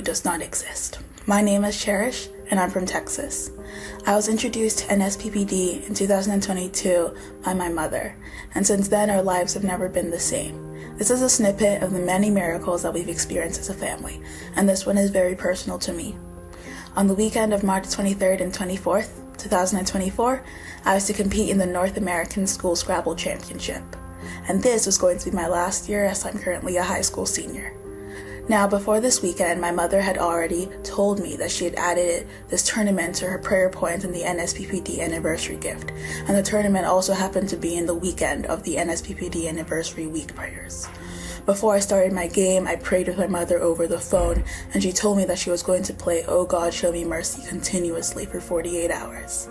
does not exist. My name is Cherish, and I'm from Texas. I was introduced to NSPPD in 2022 by my mother, and since then our lives have never been the same. This is a snippet of the many miracles that we've experienced as a family, and this one is very personal to me. On the weekend of March 23rd and 24th, 2024, I was to compete in the North American School Scrabble Championship, and this was going to be my last year as I'm currently a high school senior. Now, before this weekend, my mother had already told me that she had added this tournament to her prayer points in the NSPPD anniversary gift, and the tournament also happened to be in the weekend of the NSPPD anniversary week prayers. Before I started my game, I prayed with my mother over the phone, and she told me that she was going to play "Oh God, Show Me Mercy" continuously for 48 hours.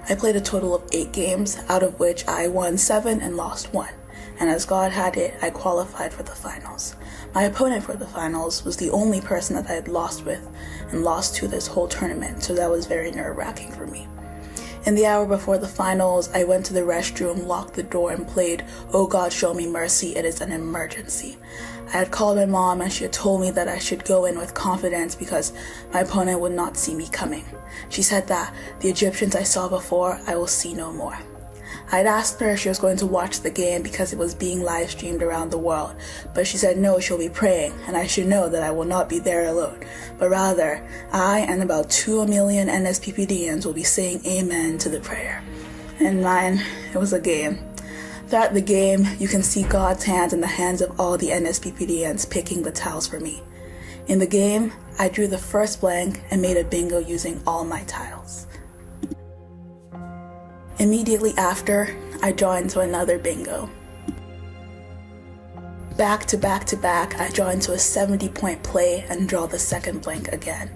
I played a total of 8 games, out of which I won 7 and lost 1. And as God had it, I qualified for the finals. My opponent for the finals was the only person that I had lost with and lost to this whole tournament, so that was very nerve-wracking for me. In the hour before the finals, I went to the restroom, locked the door, and played "Oh God, Show Me Mercy, It Is an Emergency." I had called my mom, and she had told me that I should go in with confidence because my opponent would not see me coming. She said that the Egyptians I saw before, I will see no more. I had asked her if she was going to watch the game because it was being live streamed around the world, but she said no, she'll be praying, and I should know that I will not be there alone, but rather, I and about 2 million NSPPDians will be saying amen to the prayer. And mine, it was a game. Throughout the game, you can see God's hands in the hands of all the NSPPDians picking the tiles for me. In the game, I drew the first blank and made a bingo using all my tiles. Immediately after, I joined to another bingo. Back to back to back, I joined to a 70-point play and draw the second blank again.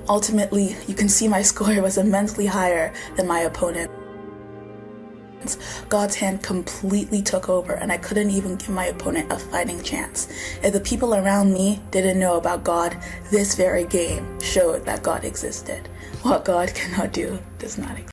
Ultimately, you can see my score was immensely higher than my opponent. God's hand completely took over, and I couldn't even give my opponent a fighting chance. If the people around me didn't know about God, this very game showed that God existed. What God cannot do does not exist.